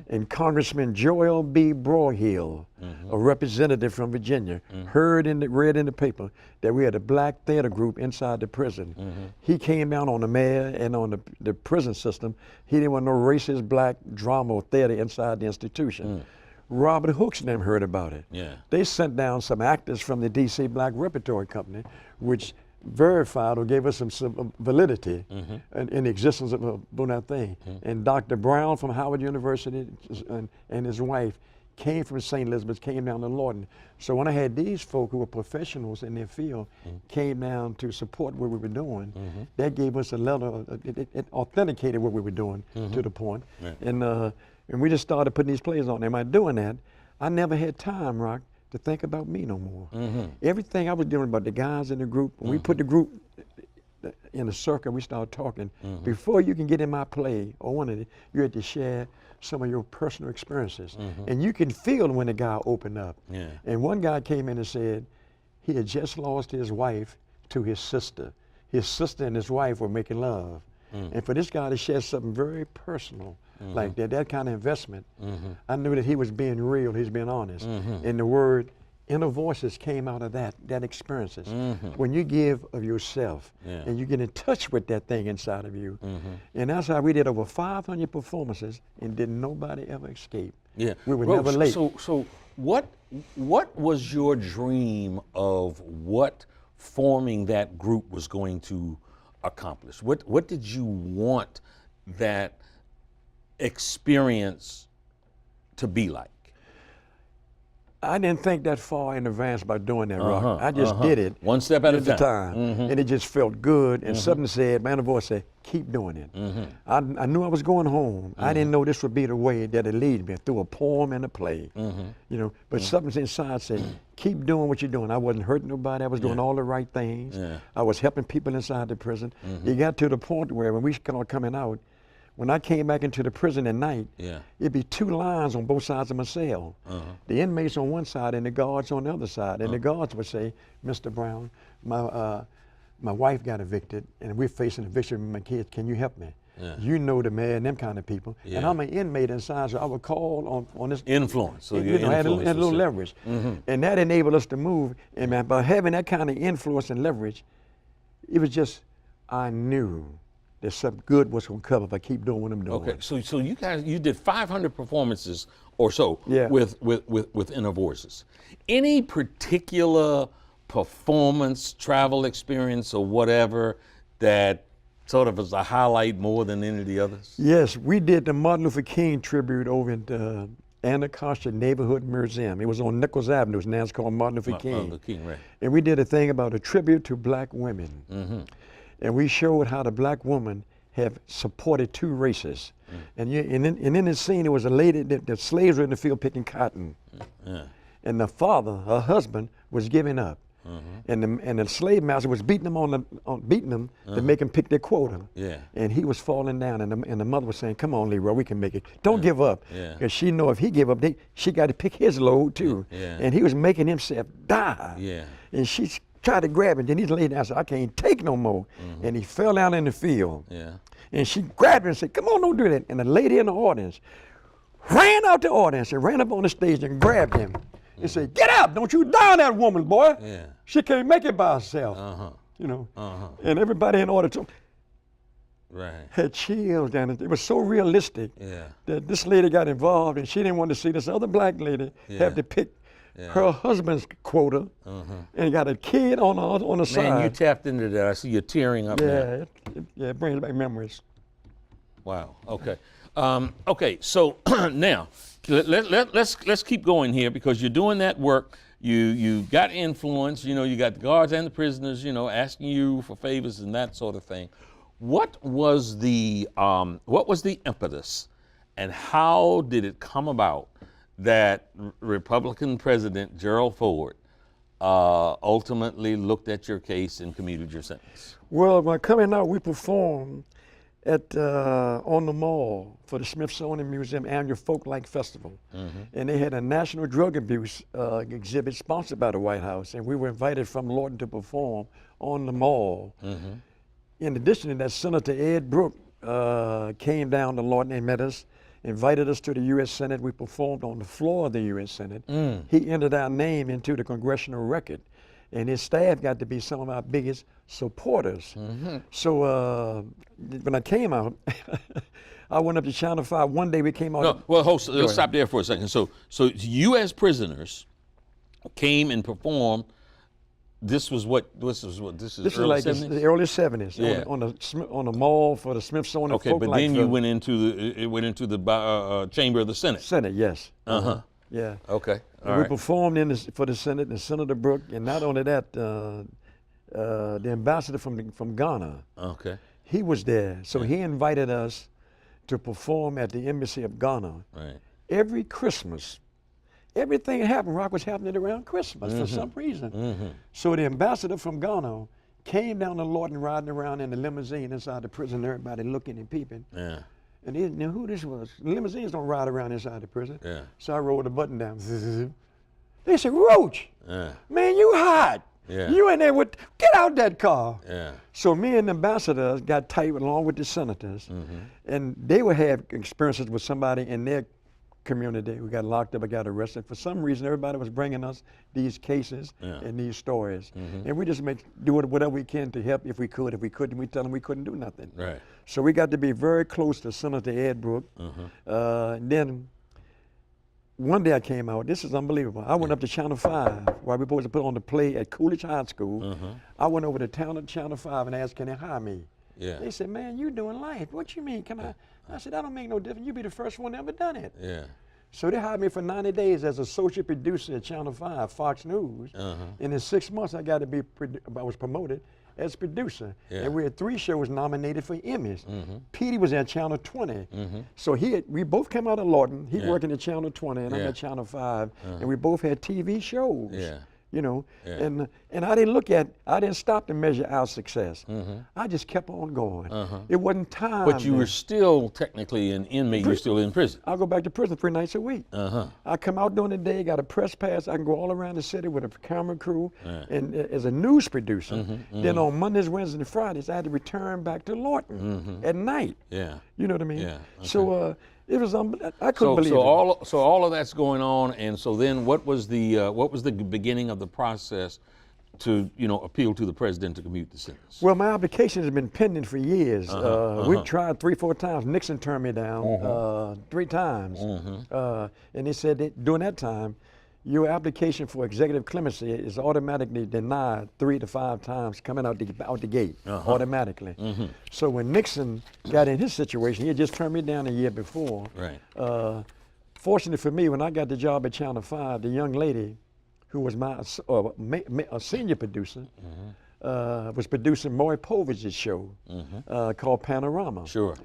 and Congressman Joel B. Broyhill, a representative from Virginia, read in the paper that we had a black theater group inside the prison. He came down on the mayor and on the prison system. He didn't want no racist black drama or theater inside the institution. Robert Hooks and them heard about it. They sent down some actors from the DC Black Repertoire Company, which verified or gave us some validity in the existence of that thing. And Dr. Brown from Howard University and his wife came from St. Elizabeth's, came down to Lorton. So when I had these folk who were professionals in their field came down to support what we were doing, that gave us a level, it authenticated what we were doing to the point. And we just started putting these plays on. Am I doing that? I never had time, Roch, to think about me no more. Everything I was doing about the guys in the group, when we put the group in a circle, we started talking. Before you can get in my play or one of it, you had to share some of your personal experiences. And you can feel when the guy opened up. And one guy came in and said he had just lost his wife to his sister. His sister and his wife were making love. And for this guy to share something very personal like that kind of investment, I knew that he was being real, he was being honest. And the word Inner Voices came out of that experiences. When you give of yourself and you get in touch with that thing inside of you. And that's how we did over 500 performances and did nobody ever escape. We were never late. So what was your dream of what forming that group was going to accomplish? What did you want that experience to be like? I didn't think that far in advance about doing that, Roch. I just did it. One step at a time. And it just felt good. And something said, man, the voice said, keep doing it. I knew I was going home. I didn't know this would be the way that it lead me, through a poem and a play. You know, but something inside said, keep doing what you're doing. I wasn't hurting nobody. I was doing all the right things. I was helping people inside the prison. It got to the point where when we started coming out, when I came back into the prison at night, it'd be two lines on both sides of my cell. The inmates on one side and the guards on the other side. And the guards would say, Mr. Brown, my wife got evicted and we're facing eviction with my kids. Can you help me? You know the man, them kind of people. And I'm an inmate inside, so I would call on this. Influence. So you know, had a little leverage. And that enabled us to move. And man, by having that kind of influence and leverage, it was just, I knew that something good was going to come if I keep doing what I'm doing. Okay, so you guys, you did 500 performances or so with Inner Voices. Any particular performance, travel experience, or whatever that sort of is a highlight more than any of the others? Yes, we did the Martin Luther King tribute over at the Anacostia Neighborhood Museum. It was on Nichols Avenue. Now it's called Martin Luther King. Martin Luther King, right. And we did a thing about a tribute to black women. And we showed how the black woman have supported two races. And in this scene, there was a lady, the slaves were in the field picking cotton. And the father, her husband, was giving up. And the slave master was beating them to make them pick their quota. And he was falling down, and the mother was saying, "Come on, Leroy, we can make it. Don't give up." Because she know if he give up, she got to pick his load too. And he was making himself die. And she tried to grab him. Then he laid down and said, "I can't take no more." And he fell down in the field. And she grabbed him and said, "Come on, don't do that." And the lady in the audience ran out the audience and ran up on the stage and grabbed him and said, "Get out! Don't you down that woman, boy. She can't make it by herself." You know. And everybody in the audience had chills down it. It was so realistic that this lady got involved, and she didn't want to see this other black lady have to pick her husband's quota, and got a kid on the side. Man, you tapped into that. I see you're tearing up now. It brings back memories. Wow. Okay. Okay. So now let's keep going here, because you're doing that work. You got influence. You know, you got the guards and the prisoners, you know, asking you for favors and that sort of thing. What was the impetus, and how did it come about that Republican President Gerald Ford ultimately looked at your case and commuted your sentence? Well, by coming out, we performed at on the mall for the Smithsonian Museum annual Folklife Festival. And they had a national drug abuse exhibit sponsored by the White House, and we were invited from Lorton to perform on the mall. In addition to that, Senator Ed Brooke came down to Lorton and met us, invited us to the U.S. Senate. We performed on the floor of the U.S. Senate. He entered our name into the congressional record, and his staff got to be some of our biggest supporters. So when I came out, I went up to Channel 5. One day we came out. No, well, let's stop there for a second. So U.S. prisoners came and performed. This is early like 70s? the early 70s on the mall for the Smithsonian. Okay, but then you went into the chamber of the Senate. Senate, yes. Yeah. Okay. We performed for the Senate, and Senator Brooke, and not only that, the ambassador from Ghana. Okay. He was there, so he invited us to perform at the embassy of Ghana. Every Christmas. Everything that happened, Roch, was happening around Christmas for some reason. So the ambassador from Ghana came down to Lorton riding around in the limousine inside the prison, everybody looking and peeping. And they didn't know who this was. Limousines don't ride around inside the prison. So I rolled the button down. They said, "Roach, man, you hot. You in there with, get out that car." So me and the ambassador got tight along with the senators, and they would have experiences with somebody in their community. We got locked up, I got arrested. For some reason, everybody was bringing us these cases and these stories. And we just do whatever we can to help if we could. If we couldn't, we tell them we couldn't do nothing. So we got to be very close to Senator Ed Brooke. Then one day I came out. This is unbelievable. I went up to Channel 5 while we were supposed to put on the play at Coolidge High School. I went over to town at Channel 5 and asked, can they hire me? Yeah. They said, man, you doing life. What you mean? Can I said, that don't make no difference. You be the first one that ever done it. Yeah. So they hired me for 90 days as associate producer at Channel 5, Fox News. And in 6 months, I was promoted as producer. Yeah. And we had 3 shows nominated for Emmys. Petey was at Channel 20. So we both came out of Lorton. He working at Channel 20 and I'm at Channel 5. And we both had TV shows. Yeah. You know, and I didn't stop to measure our success. I just kept on going. It wasn't time. But you were still technically an inmate. You're still in prison. I'll go back to prison 3 nights a week. I come out during the day, got a press pass. I can go all around the city with a camera crew and as a news producer. Then on Mondays, Wednesdays, and Fridays, I had to return back to Lorton at night. Yeah. You know what I mean? Yeah. Okay. So it was I couldn't believe it. So all of that's going on, and so then what was the beginning of the process to appeal to the president to commute the sentence? Well, my application has been pending for years. We've tried 3-4 times. Nixon turned me down 3 times, and they said that during that time, your application for executive clemency is automatically denied 3 to 5 times coming out the gate, automatically. So when Nixon got in his situation, he had just turned me down a year before. Right. Fortunately for me, when I got the job at Channel 5, the young lady who was my senior producer was producing Maury Povich's show called Panorama. Sure.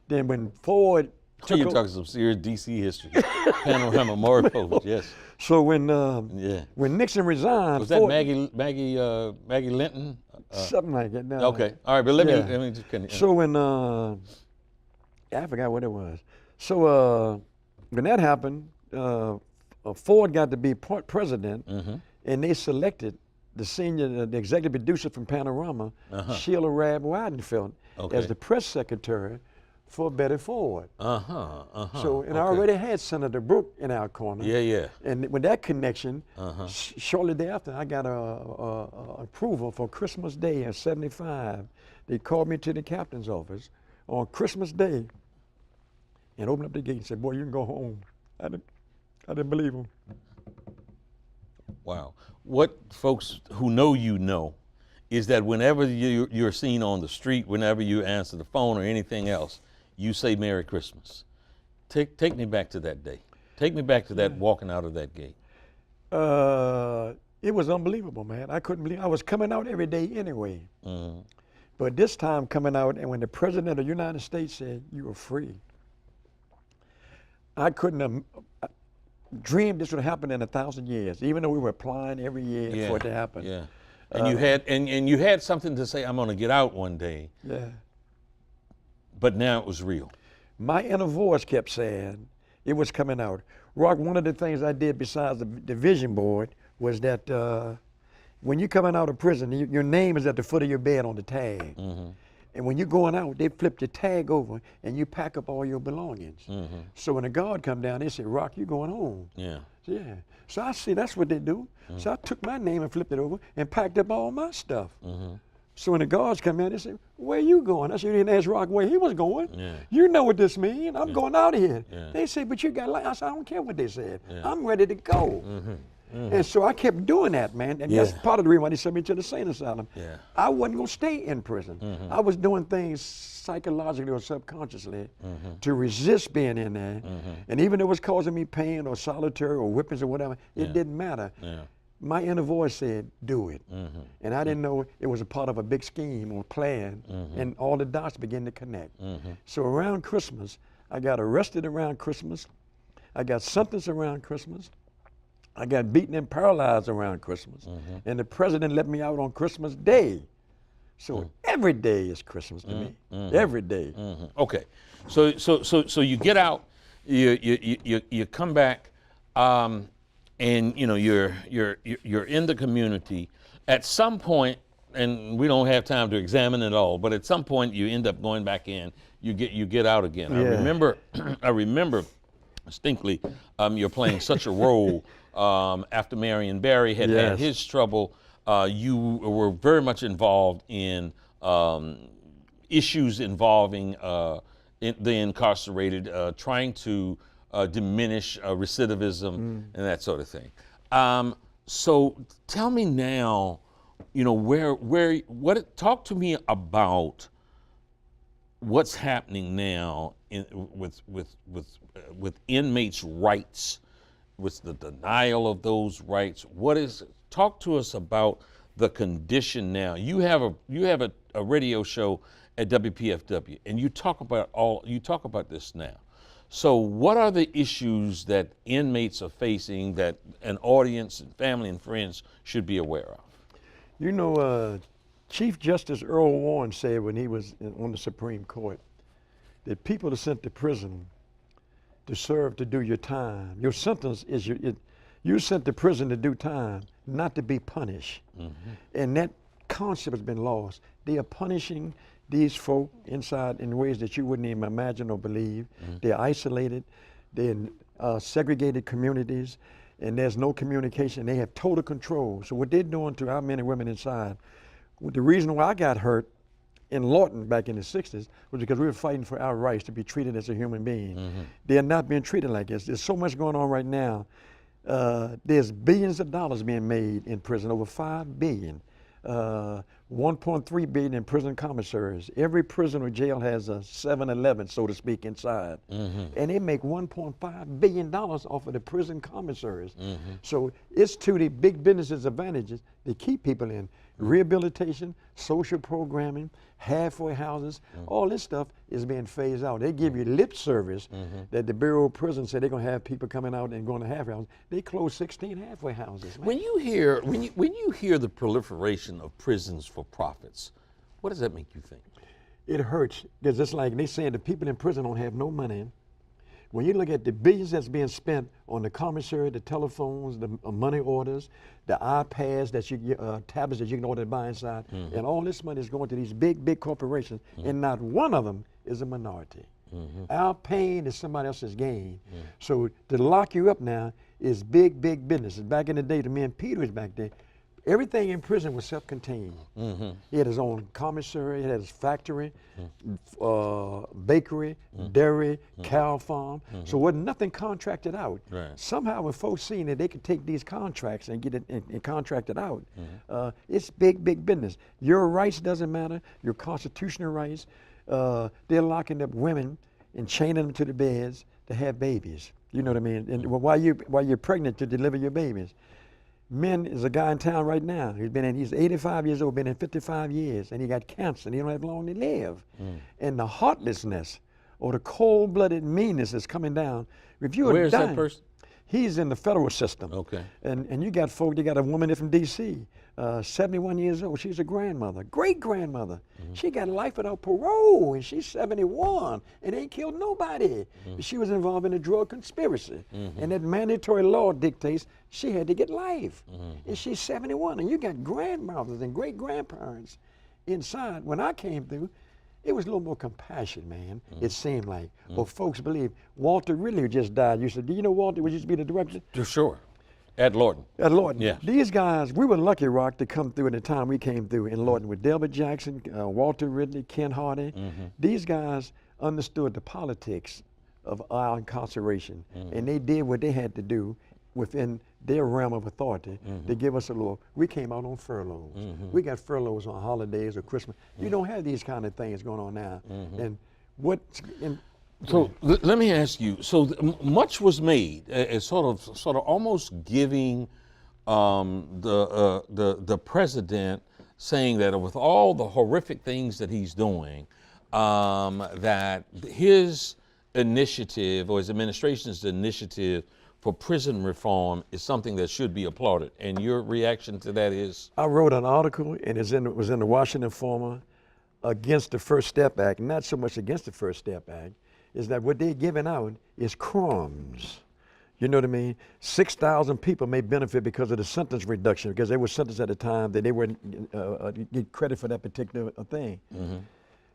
Then when Ford You're talking some serious DC history. Panorama, Maury Povich, yes. So when Nixon resigned, was that Maggie Linton? Something like that. No. Okay, all right, but let me just continue. So when I forgot what it was. So when that happened, Ford got to be president, and they selected the executive producer from Panorama, Sheila Rab Weidenfeld, as the press secretary for Betty Ford. So, and I already had Senator Brooke in our corner. And with that connection, shortly thereafter, I got a approval for Christmas Day in '75. They called me to the captain's office on Christmas Day and opened up the gate and said, "Boy, you can go home." I didn't believe them. Wow. What folks who know you know is that whenever you're seen on the street, whenever you answer the phone or anything else, you say Merry Christmas. Take me back to that day. Take me back to that walking out of that gate. It was unbelievable, man. I couldn't believe I was coming out every day anyway. But this time coming out, and when the President of the United States said, "You are free," I couldn't have dreamed this would happen in 1,000 years, even though we were applying every year for it to happen. Yeah. And you had something to say, "I'm going to get out one day." Yeah. But now it was real. My inner voice kept saying it was coming out. Roch, one of the things I did besides the vision board was that when you're coming out of prison, your name is at the foot of your bed on the tag. And when you're going out, they flip the tag over and you pack up all your belongings. So when the guard come down, they say, "Roch, you going home." Yeah. So I see that's what they do. So I took my name and flipped it over and packed up all my stuff. So when the guards come in, they say, "Where you going?" I said, "You didn't ask Roch where he was going. You know what this means. I'm going out of here." They say, "But you got light." I said, "I don't care what they said. I'm ready to go." And so I kept doing that, man. And that's part of the reason why they sent me to the sane asylum. I wasn't going to stay in prison. I was doing things psychologically or subconsciously to resist being in there. And even if it was causing me pain or solitary or whippings or whatever, it didn't matter. My inner voice said, "Do it." And I didn't know it was a part of a big scheme or plan, and all the dots began to connect. So around Christmas, I got arrested around Christmas. I got sentenced around Christmas. I got beaten and paralyzed around Christmas. And the president let me out on Christmas Day. So every day is Christmas to me. Every day. Okay. So you get out, you come back, and you're in the community. At some point, and we don't have time to examine it all, but at some point you end up going back in. You get out again. I remember distinctly you're playing such a role after Marion Barry had his trouble. You were very much involved in issues involving the incarcerated, trying to diminish recidivism and that sort of thing. So tell me now, you know, talk to me about what's happening now with inmates' rights, with the denial of those rights. Talk to us about the condition now. You have a radio show at WPFW, and you talk about this now. So what are the issues that inmates are facing that an audience and family and friends should be aware of? You know, Chief Justice Earl Warren said when he was on the Supreme Court that people are sent to prison to serve, to do your time. Your sentence is you're sent to prison to do time, not to be punished. And that concept has been lost. They are punishing these folk inside in ways that you wouldn't even imagine or believe. They're isolated, they're in segregated communities, and there's no communication. They have total control. So what they're doing to our men and women inside, the reason why I got hurt in Lorton back in the 60s was because we were fighting for our rights to be treated as a human being. They're not being treated like this. There's so much going on right now. There's billions of dollars being made in prison, over $5 billion. 1.3 billion in prison commissaries. Every prison or jail has a 7-Eleven, so to speak, inside. And they make $1.5 billion off of the prison commissaries. So it's to the big businesses' advantages to keep people in. Rehabilitation, social programming, halfway houses, all this stuff is being phased out. They give you lip service that the Bureau of Prisons said they're going to have people coming out and going to halfway houses. They closed 16 halfway houses. Man. When you hear the proliferation of prisons for profits, what does that make you think? It hurts because it's like they saying the people in prison don't have no money. When you look at the billions that's being spent on the commissary, the telephones, the money orders, the iPads that you get, tablets that you can order to buy inside, and all this money is going to these big corporations, and not one of them is a minority. Our pain is somebody else's gain. So to lock you up now is big business. Back in the day, to me and Peter was back there, everything in prison was self-contained. He had his own commissary, he had his factory, bakery, dairy, cow farm. So wasn't nothing contracted out. Somehow when folks seen that they could take these contracts and get it and contract it out, it's big business. Your rights doesn't matter, your constitutional rights. They're locking up women and chaining them to the beds to have babies. You know what I mean? And while you're pregnant to deliver your babies. Men is a guy in town right now. He's 85 years old, been in 55 years, and he got cancer, and he don't have long to live. And the heartlessness or the cold-blooded meanness is coming down. If you're Where is that person? He's in the federal system. Okay. And you got folk, you got a woman from D.C., 71 years old. She's a grandmother, great-grandmother. She got life without parole, and she's 71, and ain't killed nobody. She was involved in a drug conspiracy. And that mandatory law dictates she had to get life. And she's 71, and you got grandmothers and great-grandparents inside. When I came through, it was a little more compassion, man, it seemed like. Well, folks believe Walter Ridley just died. You said, do you know Walter used to be the director? Sure. At Lorton. At Lorton. Yeah. These guys, we were lucky, Roch, to come through at the time we came through in Lorton with Delbert Jackson, Walter Ridley, Ken Hardy. These guys understood the politics of our incarceration, and they did what they had to do within their realm of authority to give us a little. We came out on furloughs. We got furloughs on holidays or Christmas. You don't have these kind of things going on now. And what? So let me ask you. So much was made as sort of almost giving the president saying that with all the horrific things that he's doing, that his initiative or his administration's initiative for prison reform is something that should be applauded. And your reaction to that is? I wrote an article, and it was in the Washington Informer, against the First Step Act. Not so much against the First Step Act, is that what they're giving out is crumbs. You know what I mean? 6,000 people may benefit because of the sentence reduction, because they were sentenced at a time that they wouldn't get credit for that particular thing.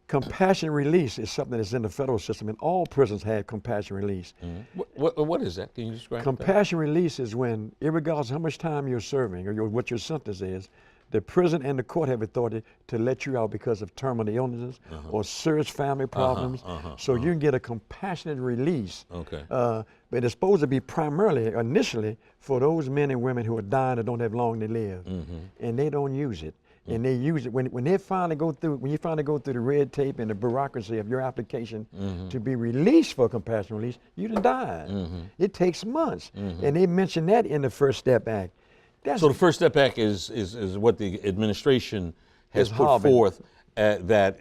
Compassion release is something that's in the federal system, and all prisons have compassion release. What is that? Can you describe Compassion release is when, regardless of how much time you're serving or what your sentence is, the prison and the court have authority to let you out because of terminal illnesses or serious family problems. So you can get a compassionate release. Okay. But it's supposed to be primarily, initially, for those men and women who are dying and don't have long to live. And they don't use it. And they use it when they finally go through, when you finally go through the red tape and the bureaucracy of your application to be released for compassionate release, you done died. It takes months. And they mention that in the First Step Act. So the First Step Act is what the administration has put Harvard. forth that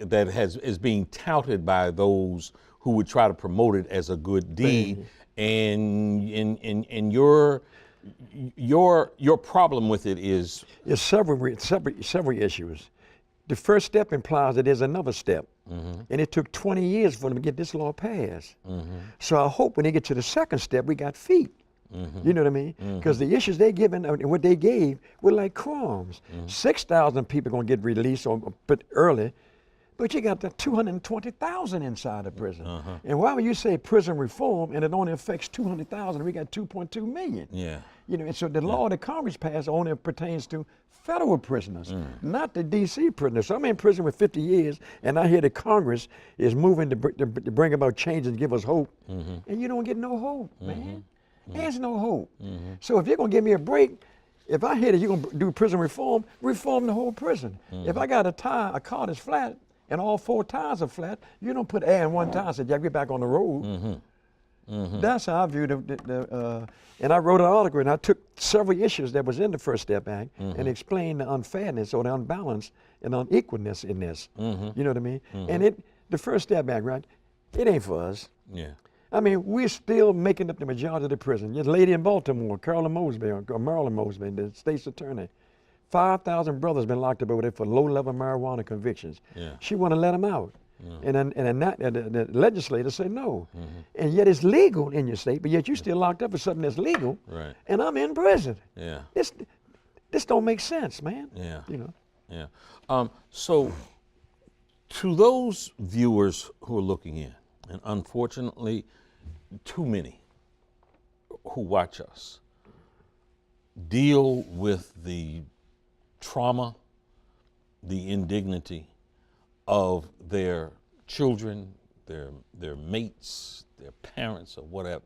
is being touted by those who would try to promote it as a good deed. And your problem with it is several issues. The first step implies that there's another step, and it took 20 years for them to get this law passed. So I hope when they get to the second step, we got feet. You know what I mean? Because the issues they given and what they gave were like crumbs. 6,000 people gonna get released but early, but you got the 220,000 inside the prison. And why would you say prison reform and it only affects 200,000? We got 2.2 million. Yeah. You know, and so the law that Congress passed only pertains to federal prisoners, not the D.C. prisoners. So I'm in prison with 50 years, and I hear that Congress is moving to bring about change and give us hope, and you don't get no hope, man. There's no hope. So if you're gonna give me a break, if I hear that you're gonna do prison reform, reform the whole prison. If I got a car that's flat, and all 4 tires are flat, you don't put air in one tire and say, yeah, get back on the road. That's how I view and I wrote an article and I took several issues that was in the First Step Act and explained the unfairness or the unbalance and unequalness in this. You know what I mean? And the First Step Act, right, it ain't for us. Yeah. I mean, we're still making up the majority of the prison. This lady in Baltimore, Carolyn Mosby, or Marilyn Mosby, the state's attorney, 5,000 brothers been locked up over there for low-level marijuana convictions. Yeah. She want to let them out. And the legislators say no. And yet it's legal in your state, but yet you still locked up for something that's legal. Right. And I'm in prison. Yeah. This don't make sense, man. Yeah. You know. Yeah. So to those viewers who are looking in, and unfortunately too many who watch us, deal with the trauma, the indignity of their children, their mates, their parents, or whatever,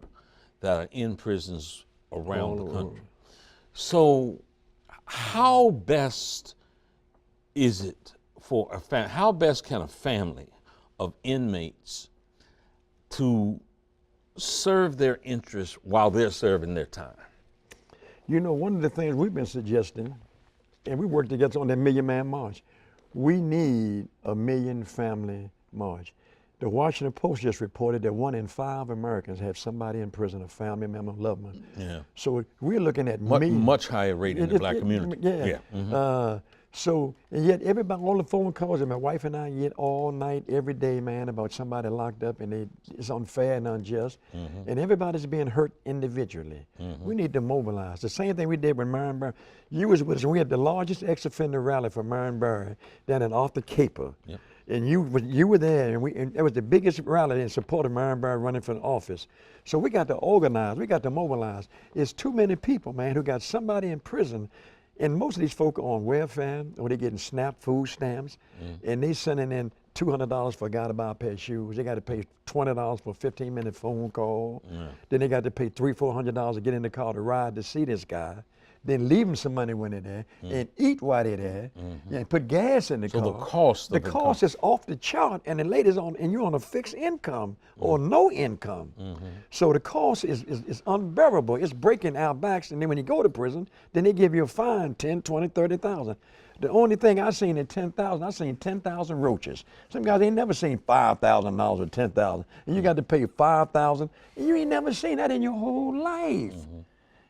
that are in prisons around the country. So how best is it for a family, how best can a family of inmates to serve their interests while they're serving their time? You know, one of the things we've been suggesting, and we worked together on that Million Man March, we need a Million Family March. The Washington Post just reported that 1 in 5 Americans have somebody in prison, a family member, loved one. Yeah. So we're looking at much higher rate in the black community. Yeah. So, and yet everybody, all the phone calls that my wife and I get all night, every day, man, about somebody locked up and it's unfair and unjust. And everybody's being hurt individually. We need to mobilize. The same thing we did with Marion Barry. You was with us, and we had the largest ex-offender rally for Marion Barry down in off the Caper. Yep. And you were there, and it was the biggest rally in support of Marion Barry running for office. So we got to organize, we got to mobilize. It's too many people, man, who got somebody in prison. And most of these folk are on welfare, or they're getting SNAP food stamps, and they sending in $200 for a guy to buy a pair of shoes. They got to pay $20 for a 15-minute phone call. Then they got to pay $300-400 to get in the car to ride to see this guy. Then leave them some money when they're there, and eat while they're there, and put gas in the car. So the cost is off the chart, and the lady's on, and you're on a fixed income or no income. So the cost is unbearable. It's breaking our backs, and then when you go to prison, then they give you a fine, 10, 20, 30,000. The only thing I seen at 10,000, I seen 10,000 roaches. Some guys ain't never seen $5,000 or 10,000, and you got to pay 5,000, and you ain't never seen that in your whole life.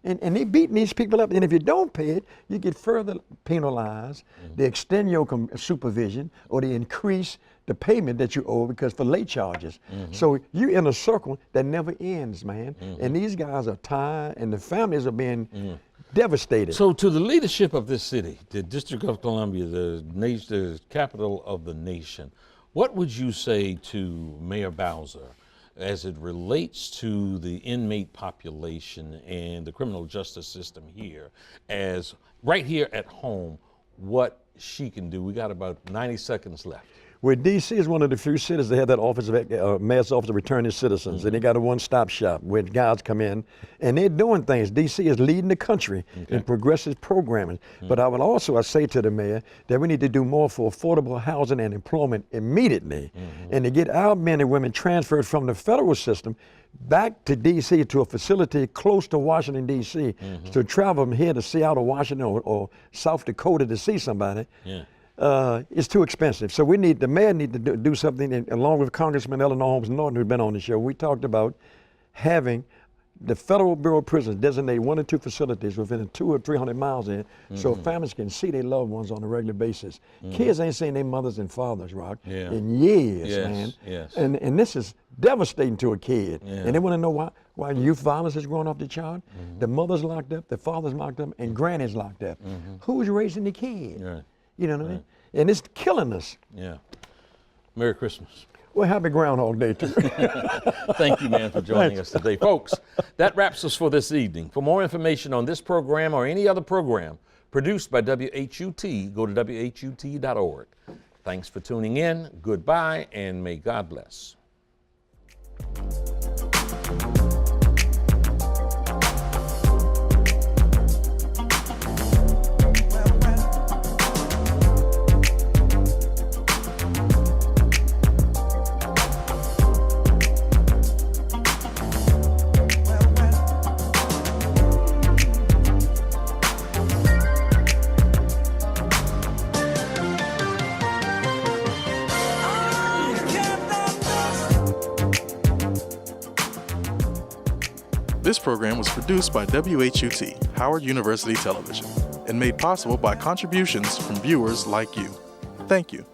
And they beating these people up, and if you don't pay it, you get further penalized. They extend your supervision, or they increase the payment that you owe because for late charges. So you're in a circle that never ends, man. And these guys are tired, and the families are being devastated. So to the leadership of this city, the District of Columbia, the capital of the nation, what would you say to Mayor Bowser as it relates to the inmate population and the criminal justice system here, as right here at home, what she can do. We got about 90 seconds left. Well, D.C. is one of the few cities that have that office of mayor's office of returning citizens, and they got a one-stop shop where guys come in, and they're doing things. D.C. is leading the country in progressive programming. But I say to the mayor that we need to do more for affordable housing and employment immediately, and to get our men and women transferred from the federal system back to D.C. to a facility close to Washington, D.C. To travel from here to Seattle, Washington, or South Dakota to see somebody. It's too expensive. So the mayor need to do something, and along with Congressman Eleanor Holmes Norton, who's been on the show. We talked about having the Federal Bureau of Prisons designate 1 or 2 facilities within 200 or 300 miles in, so families can see their loved ones on a regular basis. Kids ain't seen their mothers and fathers, Roch, in years, man. And this is devastating to a kid. And they want to know why youth violence is growing off the chart. The mother's locked up, the father's locked up, and granny's locked up. Who's raising the kid? You know what I mean? And it's killing us. Merry Christmas. Well, happy Groundhog Day, too. Thank you, man, for joining us today. Folks, that wraps us for this evening. For more information on this program or any other program produced by WHUT, go to WHUT.org. Thanks for tuning in. Goodbye, and may God bless. This program was produced by WHUT, Howard University Television, and made possible by contributions from viewers like you. Thank you.